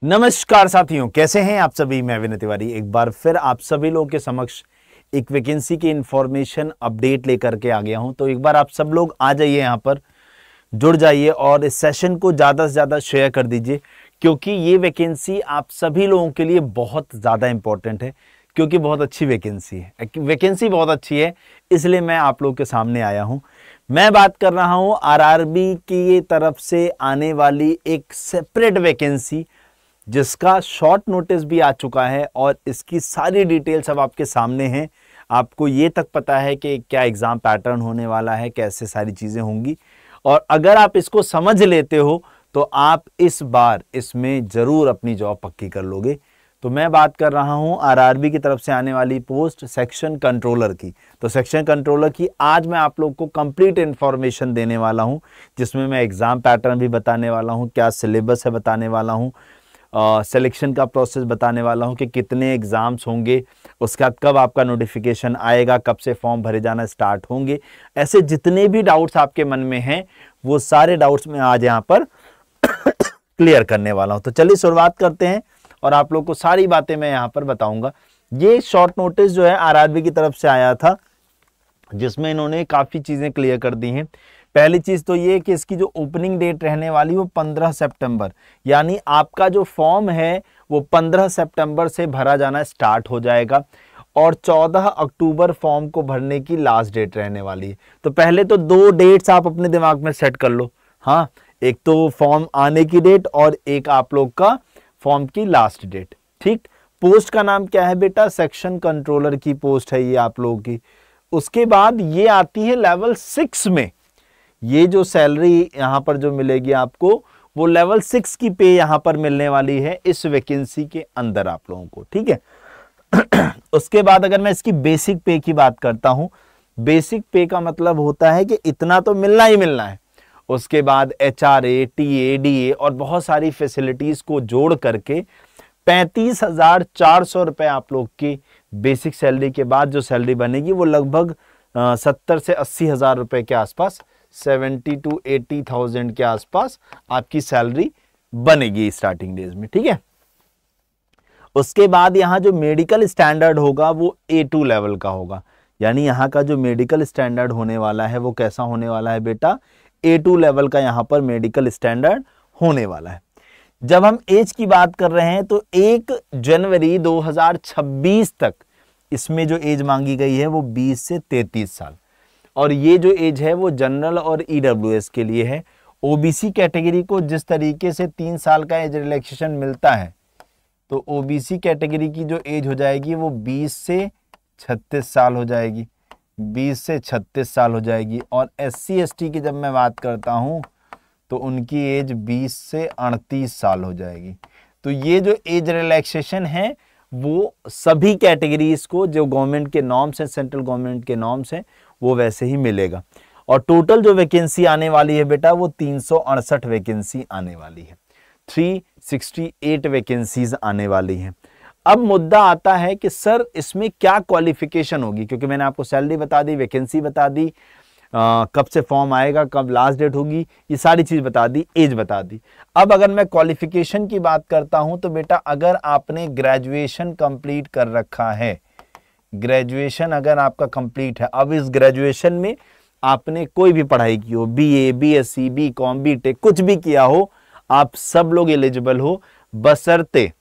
नमस्कार साथियों, कैसे हैं आप सभी। मैं विनय तिवारी एक बार फिर आप सभी लोगों के समक्ष एक वैकेंसी की इंफॉर्मेशन अपडेट लेकर के आ गया हूं। तो एक बार आप सब लोग आ जाइए, यहां पर जुड़ जाइए और इस सेशन को ज़्यादा से ज़्यादा शेयर कर दीजिए, क्योंकि ये वैकेंसी आप सभी लोगों के लिए बहुत ज़्यादा इंपॉर्टेंट है, क्योंकि बहुत अच्छी वैकेंसी है। वैकेंसी बहुत अच्छी है, इसलिए मैं आप लोगों के सामने आया हूं। मैं बात कर रहा हूं आरआरबी की तरफ से आने वाली एक सेपरेट वैकेंसी, जिसका शॉर्ट नोटिस भी आ चुका है और इसकी सारी डिटेल्स अब आपके सामने हैं। आपको ये तक पता है कि क्या एग्जाम पैटर्न होने वाला है, कैसे सारी चीजें होंगी, और अगर आप इसको समझ लेते हो तो आप इस बार इसमें जरूर अपनी जॉब पक्की कर लोगे। तो मैं बात कर रहा हूं आरआरबी की तरफ से आने वाली पोस्ट सेक्शन कंट्रोलर की। तो सेक्शन कंट्रोलर की आज मैं आप लोग को कंप्लीट इंफॉर्मेशन देने वाला हूं, जिसमें मैं एग्जाम पैटर्न भी बताने वाला हूं, क्या सिलेबस है बताने वाला हूं, सिलेक्शन का प्रोसेस बताने वाला हूं कि कितने एग्जाम्स होंगे, उसके बाद कब आपका नोटिफिकेशन आएगा, कब से फॉर्म भरे जाना स्टार्ट होंगे। ऐसे जितने भी डाउट्स आपके मन में हैं वो सारे डाउट्स मैं आज यहाँ पर क्लियर करने वाला हूं। तो चलिए शुरुआत करते हैं और आप लोग को सारी बातें मैं यहाँ पर बताऊंगा। ये शॉर्ट नोटिस जो है आरआरबी की तरफ से आया था, जिसमें इन्होंने काफी चीजें क्लियर कर दी हैं। पहली चीज तो ये कि इसकी जो ओपनिंग डेट रहने वाली वो 15 सितंबर, यानी आपका जो फॉर्म है वो 15 सितंबर से भरा जाना स्टार्ट हो जाएगा और 14 अक्टूबर फॉर्म को भरने की लास्ट डेट रहने वाली है। तो पहले तो दो डेट्स आप अपने दिमाग में सेट कर लो। हाँ, एक तो फॉर्म आने की डेट और एक आप लोग का फॉर्म की लास्ट डेट। ठीक, पोस्ट का नाम क्या है बेटा? सेक्शन कंट्रोलर की पोस्ट है ये आप लोगों की। उसके बाद ये आती है लेवल 6 में। ये जो सैलरी यहां पर जो मिलेगी आपको, वो लेवल 6 की पे यहां पर मिलने वाली है इस वैकेंसी के अंदर आप लोगों को। ठीक है। उसके बाद अगर मैं इसकी बेसिक पे की बात करता हूं, बेसिक पे का मतलब होता है कि इतना तो मिलना ही मिलना है। उसके बाद एचआरए, टीए, डीए और बहुत सारी फैसिलिटीज को जोड़ करके 35,400 रुपए आप लोग की बेसिक सैलरी के बाद जो सैलरी बनेगी वो लगभग 70 से 80 हजार रुपए के आसपास, 70 to 80,000 के आसपास आपकी सैलरी बनेगी स्टार्टिंग डेज में। ठीक है। उसके बाद यहां जो मेडिकल स्टैंडर्ड होगा वो A2 लेवल का होगा, यानी यहां का जो मेडिकल स्टैंडर्ड होने वाला है वो कैसा होने वाला है बेटा? A2 लेवल का यहां पर मेडिकल स्टैंडर्ड होने वाला है। जब हम एज की बात कर रहे हैं तो 1 जनवरी 2026 तक इसमें जो एज मांगी गई है वो 20 से 33 साल, और ये जो एज है वो जनरल और ईडब्ल्यूएस के लिए है। ओबीसी कैटेगरी को जिस तरीके से 3 साल का एज रिलैक्सेशन मिलता है, तो ओबीसी कैटेगरी की जो एज हो जाएगी वो 20 से 36 साल हो जाएगी, 20 से 36 साल हो जाएगी। और एससी एसटी की जब मैं बात करता हूं तो उनकी एज 20 से 38 साल हो जाएगी। तो ये जो एज रिलैक्सेशन है वो सभी कैटेगरीज को, जो गवर्नमेंट के नॉर्म्स हैं, सेंट्रल गवर्नमेंट के नॉर्म्स हैं, वो वैसे ही मिलेगा। और टोटल जो वैकेंसी आने वाली है बेटा वो 368 वैकेंसी आने वाली है, 368 वैकेंसीज आने वाली हैं। अब मुद्दा आता है कि सर इसमें क्या क्वालिफिकेशन होगी, क्योंकि मैंने आपको सैलरी बता दी, वैकेंसी बता दी, कब से फॉर्म आएगा, कब लास्ट डेट होगी, ये सारी चीज बता दी, एज बता दी। अब अगर मैं क्वालिफिकेशन की बात करता हूं तो बेटा अगर आपने ग्रेजुएशन कंप्लीट कर रखा है, ग्रेजुएशन अगर आपका कंप्लीट है, अब इस ग्रेजुएशन में आपने कोई भी पढ़ाई की हो, बीए, बीएससी, बीकॉम, बीटेक, कुछ भी किया हो, आप सब लोग एलिजिबल हो, बशर्ते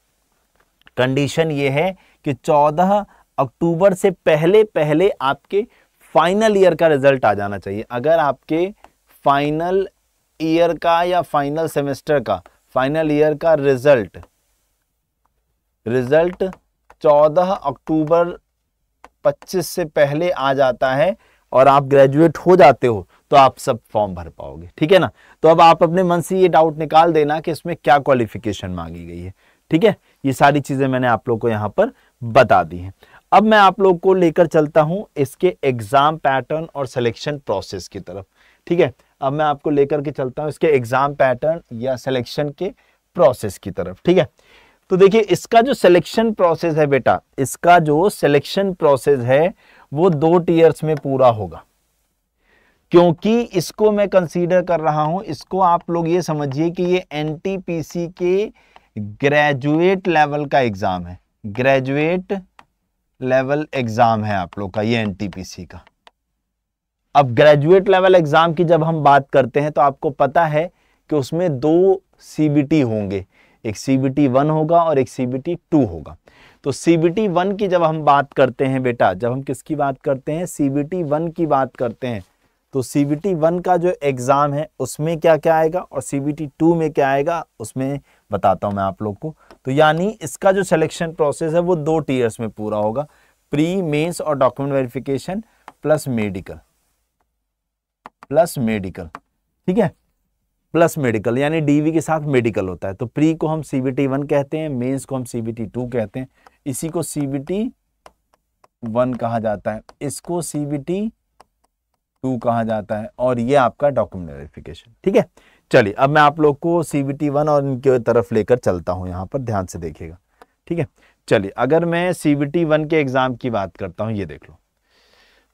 कंडीशन ये है कि 14 अक्टूबर से पहले पहले आपके फाइनल ईयर का रिजल्ट आ जाना चाहिए। अगर आपके फाइनल ईयर का या फाइनल सेमेस्टर का, फाइनल ईयर का रिजल्ट 14 अक्टूबर 25 से पहले आ जाता है और आप ग्रेजुएट हो जाते हो तो आप सब फॉर्म भर पाओगे। ठीक है ना। तो अब आप अपने मन से ये डाउट निकाल देना कि इसमें क्या क्वालिफिकेशन मांगी गई है। ठीक है, ये सारी चीजें मैंने आप लोग को यहां पर बता दी हैं। अब मैं आप लोग को लेकर चलता हूं इसके एग्जाम पैटर्न और सिलेक्शन प्रोसेस की तरफ। ठीक है, अब मैं आपको लेकर के चलता हूं इसके एग्जाम पैटर्न या सिलेक्शन के प्रोसेस की तरफ। ठीक है, तो देखिए इसका जो सिलेक्शन प्रोसेस है बेटा, इसका जो सिलेक्शन प्रोसेस है वो 2 टीयर्स में पूरा होगा। क्योंकि इसको मैं कंसीडर कर रहा हूं, इसको आप लोग ये समझिए कि ये एनटीपीसी के ग्रेजुएट लेवल का एग्जाम है, ग्रेजुएट लेवल एग्जाम है आप लोग का ये एनटीपीसी का। अब ग्रेजुएट लेवल एग्जाम की जब हम बात करते हैं तो आपको पता है कि उसमें 2 सीबीटी होंगे, एक सीबीटी 1 होगा और एक सीबीटी 2 होगा। तो सीबीटी 1 की जब हम बात करते हैं बेटा, जब हम किसकी बात करते हैं, सीबीटी 1 की बात करते हैं, तो सीबीटी 1 का जो एग्जाम है उसमें क्या क्या आएगा और सीबीटी 2 में क्या आएगा उसमें बताता हूं मैं आप लोग को। तो यानी इसका जो सिलेक्शन प्रोसेस है वो 2 टीयर्स में पूरा होगा, प्री मेंस और डॉक्यूमेंट वेरिफिकेशन प्लस मेडिकल, ठीक है, प्लस मेडिकल, यानी डीवी के साथ मेडिकल होता है। तो प्री को हम सीबीटी 1 कहते हैं, मेंस को हम सीबीटी 2 कहते हैं, इसी को सीबीटी 1 कहा जाता है, इसको सीबीटी 2 कहा जाता है, और ये आपका डॉक्यूमेंट वेरिफिकेशन। ठीक है, चलिए अब मैं आप लोग को सीबीटी 1 और इनके तरफ लेकर चलता हूं, यहां पर ध्यान से देखिएगा। ठीक है, चलिए अगर मैं सीबीटी 1 के एग्जाम की बात करता हूं, ये देख लो।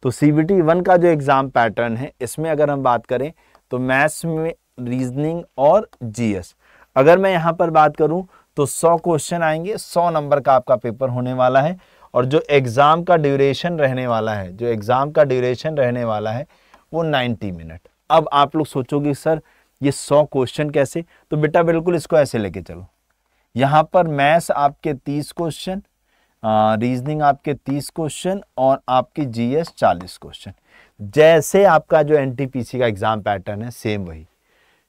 तो सीबीटी 1 का जो एग्जाम पैटर्न है इसमें अगर हम बात करें तो मैथ्स में, रीजनिंग और जीएस, अगर मैं यहां पर बात करूं तो 100 क्वेश्चन आएंगे, 100 नंबर का आपका पेपर होने वाला है, और जो एग्जाम का ड्यूरेशन रहने वाला है, वो 90 मिनट। अब आप लोग सोचोगे सर ये 100 क्वेश्चन कैसे, तो बेटा बिल्कुल इसको ऐसे लेके चलो, यहां पर मैथ्स आपके 30 क्वेश्चन, रीजनिंग आपके 30 क्वेश्चन और आपकी जीएस 40 क्वेश्चन, जैसे आपका जो एनटीपीसी का एग्जाम पैटर्न है सेम वही।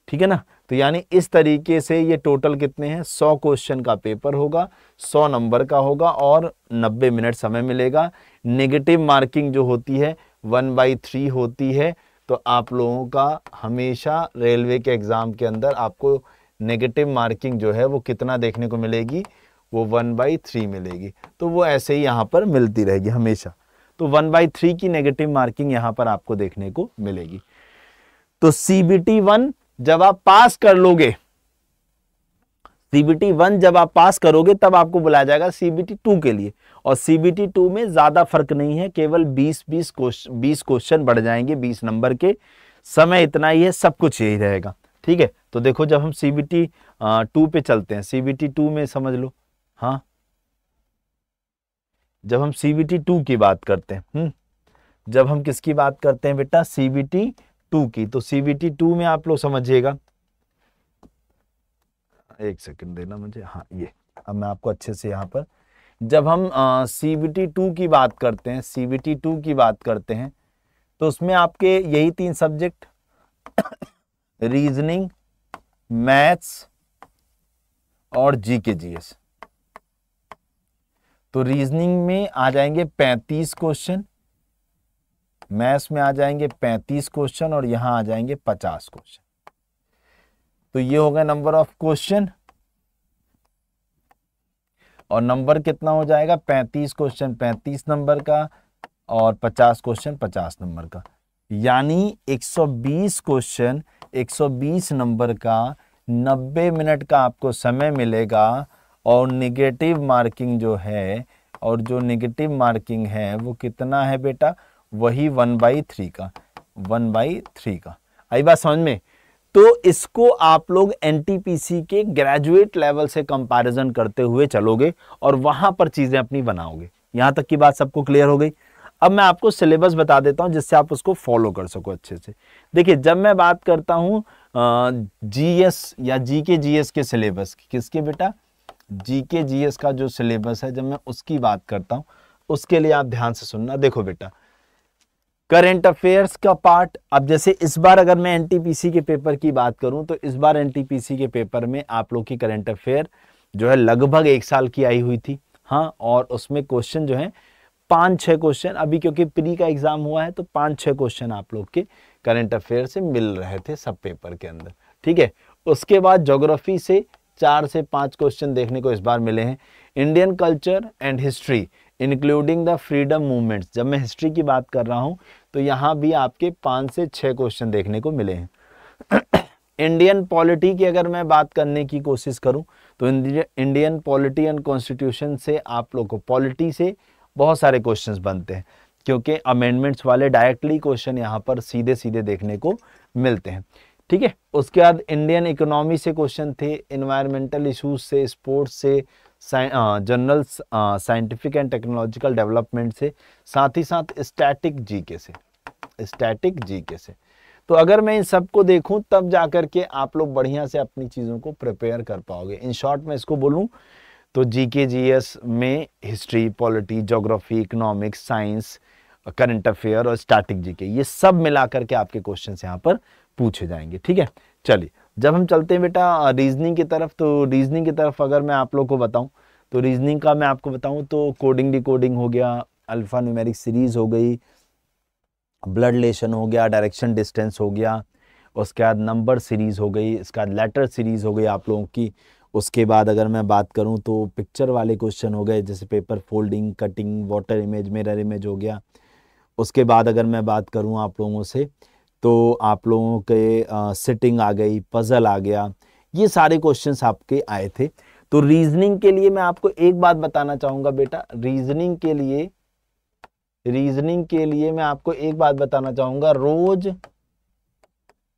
ठीक है ना, तो यानी इस तरीके से ये टोटल कितने हैं, 100 क्वेश्चन का पेपर होगा, 100 नंबर का होगा और 90 मिनट समय मिलेगा। नेगेटिव मार्किंग जो होती है 1/3 होती है, तो आप लोगों का हमेशा रेलवे के एग्जाम के अंदर आपको नेगेटिव मार्किंग जो है वो कितना देखने को मिलेगी, वो 1/3 मिलेगी। तो वो ऐसे ही यहाँ पर मिलती रहेगी हमेशा, तो 1/3 की नेगेटिव मार्किंग यहाँ पर आपको देखने को मिलेगी। तो सीबीटी 1 जब आप पास कर लोगे, सीबीटी 1 जब आप पास करोगे तब आपको बुलाया जाएगा सीबीटी 2 के लिए, और सीबीटी 2 में ज्यादा फर्क नहीं है, केवल 20 क्वेश्चन बढ़ जाएंगे, 20 नंबर के, समय इतना ही है, सब कुछ यही रहेगा। ठीक है, तो देखो जब हम सीबीटी 2 पे चलते हैं, सीबीटी 2 में समझ लो, हाँ जब हम सीबीटी 2 की बात करते हैं, जब हम किसकी बात करते हैं बेटा, सीबीटी 2 की, तो सीबीटी 2 में आप लोग समझिएगा, एक सेकंड देना मुझे, हाँ ये अब मैं आपको अच्छे से यहाँ पर, जब हम सीबीटी 2 की बात करते हैं, सीबीटी 2 की बात करते हैं, तो उसमें आपके यही 3 सब्जेक्ट रीजनिंग, मैथ्स और जीके जीएस। तो रीजनिंग में आ जाएंगे 35 क्वेश्चन, मैथ्स में आ जाएंगे 35 क्वेश्चन और यहां आ जाएंगे 50 क्वेश्चन। तो ये हो गया नंबर ऑफ क्वेश्चन, और नंबर कितना हो जाएगा, 35 क्वेश्चन 35 नंबर का और 50 क्वेश्चन 50 नंबर का, यानी 120 क्वेश्चन 120 नंबर का, 90 मिनट का आपको समय मिलेगा। और नेगेटिव मार्किंग जो है, और जो नेगेटिव मार्किंग है वो कितना है बेटा, वही 1/3 का, 1/3 का। आई बात समझ में। तो इसको आप लोग एनटीपीसी के ग्रेजुएट लेवल से कंपैरिजन करते हुए चलोगे और वहां पर चीजें अपनी बनाओगे। यहां तक की बात सबको क्लियर हो गई। अब मैं आपको सिलेबस बता देता हूं जिससे आप उसको फॉलो कर सको अच्छे से। देखिए जब मैं बात करता हूं जीएस या जीके जीएस के सिलेबस की, किसके बेटा, जीके जीएस का जो सिलेबस है, जब मैं उसकी बात करता हूं उसके लिए आप ध्यान से सुनना। देखो बेटा, करंट अफेयर्स का पार्ट, अब जैसे इस बार अगर मैं एनटीपीसी के पेपर की बात करूं तो इस बार एनटीपीसी के पेपर में आप लोग की करंट अफेयर जो है लगभग 1 साल की आई हुई थी। हाँ, और उसमें क्वेश्चन जो है 5-6 क्वेश्चन, अभी क्योंकि प्री का एग्जाम हुआ है तो 5-6 क्वेश्चन आप लोग के करंट अफेयर से मिल रहे थे सब पेपर के अंदर। ठीक है, उसके बाद ज्योग्राफी से 4 से 5 क्वेश्चन देखने को इस बार मिले हैं। Indian culture and history including the freedom movements, जब मैं हिस्ट्री की बात कर रहा हूं तो यहां भी आपके 5 से 6 क्वेश्चन देखने को मिले हैं। इंडियन पॉलिटी की अगर मैं बात करने की कोशिश करूं तो इंडियन पॉलिटी एंड कॉन्स्टिट्यूशन से आप लोग को पॉलिटी से बहुत सारे क्वेश्चंस बनते हैं, क्योंकि अमेंडमेंट्स वाले डायरेक्टली क्वेश्चन यहाँ पर सीधे सीधे देखने को मिलते हैं। ठीक है। उसके बाद इंडियन इकोनॉमी से क्वेश्चन थे, इन्वायरमेंटल इश्यूज से, स्पोर्ट्स से, general scientific and technological development से, साथ ही साथ स्टैटिक जीके से, स्टैटिक जीके से। तो अगर मैं इन सबको देखूं तब जाकर के आप लोग बढ़िया से अपनी चीज़ों को प्रिपेयर कर पाओगे। इन शॉर्ट में इसको बोलूं तो जीके जीएस में history, polity, geography, economics, science, current affair और स्टैटिक जीके, ये सब मिला करके आपके क्वेश्चन यहाँ पर पूछे जाएंगे। ठीक है, चलिए जब हम चलते हैं बेटा रीजनिंग की तरफ, तो रीजनिंग की तरफ अगर मैं आप लोग को बताऊं तो रीजनिंग का मैं आपको बताऊं तो कोडिंग डिकोडिंग हो गया, अल्फा न्यूमेरिक सीरीज हो गई, ब्लड रिलेशन हो गया, डायरेक्शन डिस्टेंस हो गया, उसके बाद नंबर सीरीज हो गई, इसके बाद लेटर सीरीज हो गई आप लोगों की। उसके बाद अगर मैं बात करूं तो पिक्चर वाले क्वेश्चन हो गए, जैसे paper folding, cutting, water image, mirror image हो गया। उसके बाद अगर मैं बात करूं आप लोगों से तो आप लोगों के सिटिंग आ गई, पजल आ गया, ये सारे क्वेश्चंस आपके आए थे। तो रीजनिंग के लिए मैं आपको एक बात बताना चाहूंगा बेटा, रीजनिंग के लिए मैं आपको एक बात बताना चाहूंगा, रोज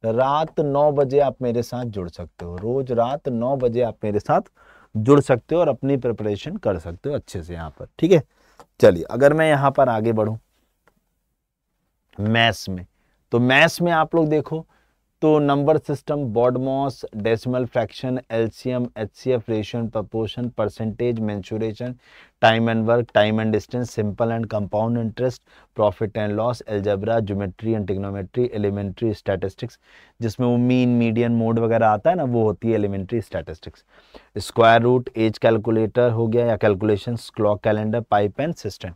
रात 9 बजे आप मेरे साथ जुड़ सकते हो, रोज रात 9 बजे आप मेरे साथ जुड़ सकते हो और अपनी प्रिपरेशन कर सकते हो अच्छे से यहाँ पर। ठीक है, चलिए अगर मैं यहाँ पर आगे बढ़ूं मैथ्स में, तो मैथ्स में आप लोग देखो तो number system, BODMAS, decimal fraction, LCM, HCF, ratio, proportion, percentage, mensuration, time and work, time and distance, simple and compound interest, profit and loss, algebra, geometry and trigonometry, elementary statistics, जिसमें वो mean, median, mode वगैरह आता है ना, वो होती है elementary statistics, square root, as calculator हो गया या calculation, clock calendar, pipe and cistern.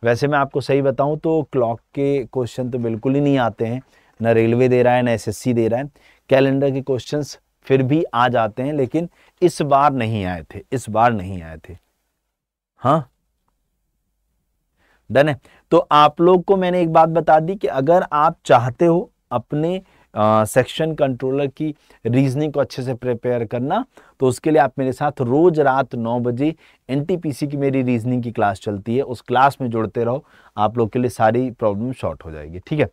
वैसे मैं आपको सही बताऊं तो क्लॉक के क्वेश्चन तो बिल्कुल ही नहीं आते हैं, ना रेलवे दे रहा है ना एसएससी दे रहा है। कैलेंडर के क्वेश्चंस फिर भी आ जाते हैं, लेकिन इस बार नहीं आए थे, इस बार नहीं आए थे। हाँ डन है। तो आप लोग को मैंने एक बात बता दी कि अगर आप चाहते हो अपने सेक्शन कंट्रोलर की रीजनिंग को अच्छे से प्रिपेयर करना, तो उसके लिए आप मेरे साथ रोज रात 9 बजे एनटीपीसी की मेरी रीजनिंग की क्लास चलती है, उस क्लास में जुड़ते रहो, आप लोग के लिए सारी प्रॉब्लम शॉर्ट हो जाएगी। ठीक है,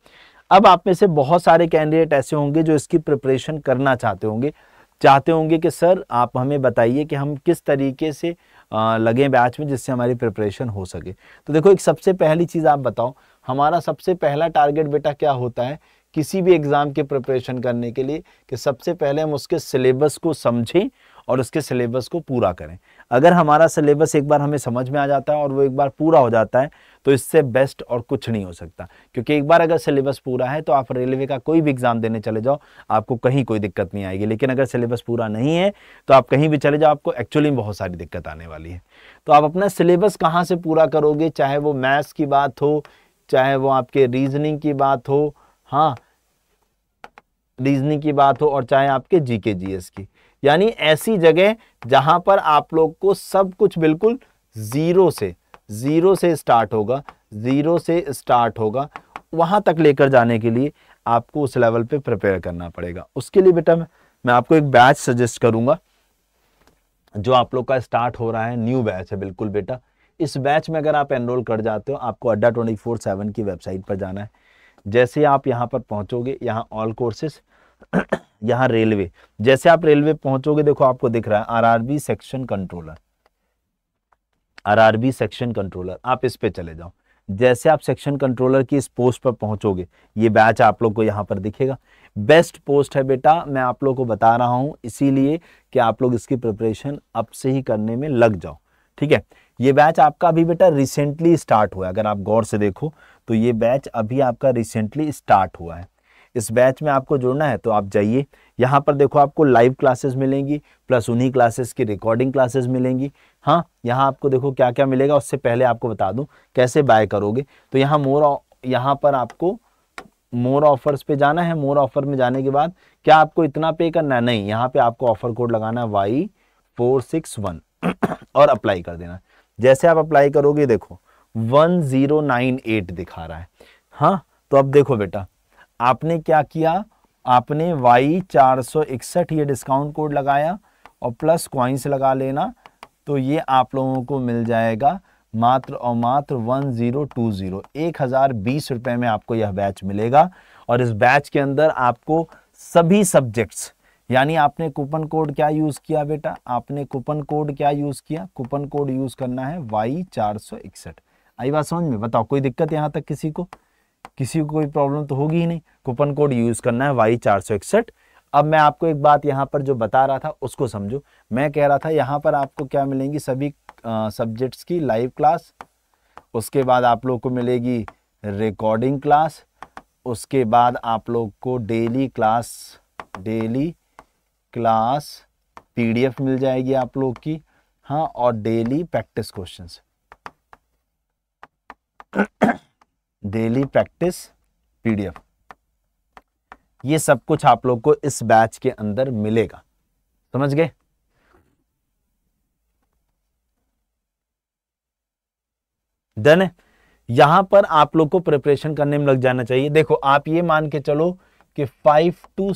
अब आप में से बहुत सारे कैंडिडेट ऐसे होंगे जो इसकी प्रिपरेशन करना चाहते होंगे कि सर आप हमें बताइए कि हम किस तरीके से लगे बैच में जिससे हमारी प्रिपरेशन हो सके। तो देखो, एक सबसे पहली चीज़ आप बताओ, हमारा सबसे पहला टारगेट बेटा क्या होता है किसी भी एग्जाम के प्रिपरेशन करने के लिए, कि सबसे पहले हम उसके सिलेबस को समझें और उसके सिलेबस को पूरा करें। अगर हमारा सिलेबस एक बार हमें समझ में आ जाता है और वो एक बार पूरा हो जाता है, तो इससे बेस्ट और कुछ नहीं हो सकता। क्योंकि एक बार अगर सिलेबस पूरा है तो आप रेलवे का कोई भी एग्जाम देने चले जाओ, आपको कहीं कोई दिक्कत नहीं आएगी। लेकिन अगर सिलेबस पूरा नहीं है तो आप कहीं भी चले जाओ, आपको एक्चुअली में बहुत सारी दिक्कत आने वाली है। तो आप अपना सिलेबस कहाँ से पूरा करोगे, चाहे वो मैथ्स की बात हो, चाहे वो आपके रीजनिंग की बात हो, हाँ रीजनिंग की बात हो, और चाहे आपके जीके जीएस की, यानी ऐसी जगह जहां पर आप लोग को सब कुछ बिल्कुल जीरो से स्टार्ट होगा, वहां तक लेकर जाने के लिए आपको उस लेवल पे प्रिपेयर करना पड़ेगा। उसके लिए बेटा मैं आपको एक बैच सजेस्ट करूंगा जो आप लोग का स्टार्ट हो रहा है, न्यू बैच है बिल्कुल बेटा। इस बैच में अगर आप एनरोल कर जाते हो, आपको अड्डा 24/7 की वेबसाइट पर जाना है। जैसे आप यहाँ पर पहुंचोगे, यहाँ ऑल कोर्सेस, यहाँ रेलवे, जैसे आप रेलवे पहुंचोगे, देखो आपको दिख रहा है आरआरबी सेक्शन कंट्रोलर, आप इस पे चले जाओ। जैसे आप सेक्शन कंट्रोलर की इस पोस्ट पर पहुंचोगे, ये बैच आप लोग को यहाँ पर दिखेगा। बेस्ट पोस्ट है बेटा, मैं आप लोग को बता रहा हूं इसीलिए कि आप लोग इसकी प्रिपरेशन अब से ही करने में लग जाओ। ठीक है, ये बैच आपका अभी बेटा रिसेंटली स्टार्ट हुआ है। अगर आप गौर से देखो तो ये बैच अभी आपका रिसेंटली स्टार्ट हुआ है। इस बैच में आपको जुड़ना है तो आप जाइए, यहाँ पर देखो आपको लाइव क्लासेस मिलेंगी, प्लस उन्हीं क्लासेस की रिकॉर्डिंग क्लासेस मिलेंगी। हाँ, यहाँ आपको देखो क्या क्या मिलेगा। उससे पहले आपको बता दूं कैसे बाय करोगे। तो यहाँ पर आपको मोर ऑफर्स पे जाना है। मोर ऑफर में जाने के बाद क्या आपको इतना पे करना है? नहीं, यहाँ पे आपको ऑफर कोड लगाना है Y461 और अप्लाई कर देना। जैसे आप अप्लाई करोगे देखो 1098 दिखा रहा है। हाँ, तो अब देखो बेटा, आपने क्या किया, आपने Y461 ये डिस्काउंट कोड लगाया और प्लस कॉइन्स लगा लेना, तो ये आप लोगों को मिल जाएगा मात्र और मात्र 1020 1020 रुपए में आपको यह बैच मिलेगा। और इस बैच के अंदर आपको सभी सब्जेक्ट्स, यानी आपने कूपन कोड क्या यूज किया बेटा, आपने कूपन कोड क्या यूज किया, कूपन कोड यूज करना है Y461। आई बात समझ में? बताओ कोई दिक्कत यहाँ तक किसी को कोई प्रॉब्लम तो होगी ही नहीं। कूपन कोड यूज करना है Y461। अब मैं आपको एक बात यहाँ पर जो बता रहा था उसको समझो। मैं कह रहा था यहाँ पर आपको क्या मिलेंगी, सभी सब्जेक्ट्स की लाइव क्लास, उसके बाद आप लोग को मिलेगी रिकॉर्डिंग क्लास, उसके बाद आप लोग को डेली क्लास PDF मिल जाएगी आप लोग की, हाँ, और daily practice questions, daily practice PDF, ये सब कुछ आप लोग को इस बैच के अंदर मिलेगा। समझ गए? डन है। यहां पर आप लोग को प्रिपरेशन करने में लग जाना चाहिए। देखो आप ये मान के चलो कि 5 to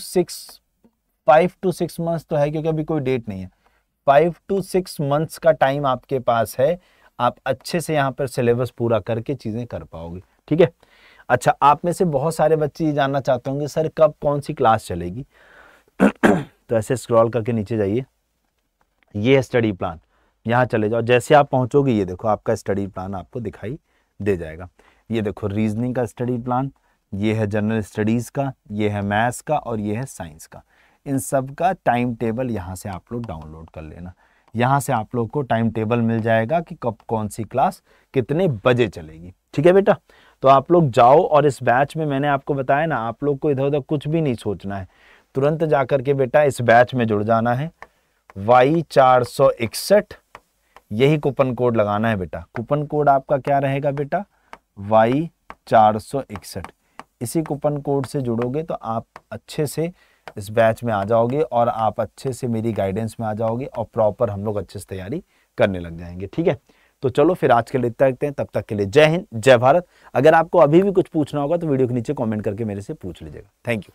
6 मंथ्स तो है, क्योंकि अभी कोई डेट नहीं है। 5 to 6 मंथ्स का टाइम आपके पास है, आप अच्छे से यहाँ पर सिलेबस पूरा करके चीजें कर पाओगे। ठीक है। अच्छा, आप में से बहुत सारे बच्चे ये जानना चाहते होंगे सर कब कौन सी क्लास चलेगी। तो ऐसे स्क्रॉल करके नीचे जाइए, ये है स्टडी प्लान, यहाँ चले जाओ। जैसे आप पहुंचोगे ये देखो आपका स्टडी प्लान आपको दिखाई दे जाएगा। ये देखो रीजनिंग का स्टडी प्लान, ये है जनरल स्टडीज का, ये है मैथ्स का और ये है साइंस का। इन सब का टाइम टेबल यहाँ से आप लोग डाउनलोड कर लेना। यहाँ से आप लोग को टाइम टेबल मिल जाएगा कि कब कौन सी क्लास कितने बजे चलेगी। ठीक है बेटा, तो आप लोग जाओ और इस बैच में मैंने आपको बताया ना, आप लोग को इधर उधर कुछ भी नहीं सोचना है, तुरंत जाकर के बेटा इस बैच में जुड़ जाना है। Y461 यही कूपन कोड लगाना है बेटा। कूपन कोड आपका क्या रहेगा बेटा, Y461। इसी कूपन कोड से जुड़ोगे तो आप अच्छे से इस बैच में आ जाओगे और आप अच्छे से मेरी गाइडेंस में आ जाओगे और प्रॉपर हम लोग अच्छे से तैयारी करने लग जाएंगे। ठीक है, तो चलो फिर आज के लिए इतना रखते हैं। तब तक के लिए जय हिंद, जय भारत। अगर आपको अभी भी कुछ पूछना होगा तो वीडियो के नीचे कमेंट करके मेरे से पूछ लीजिएगा। Thank you.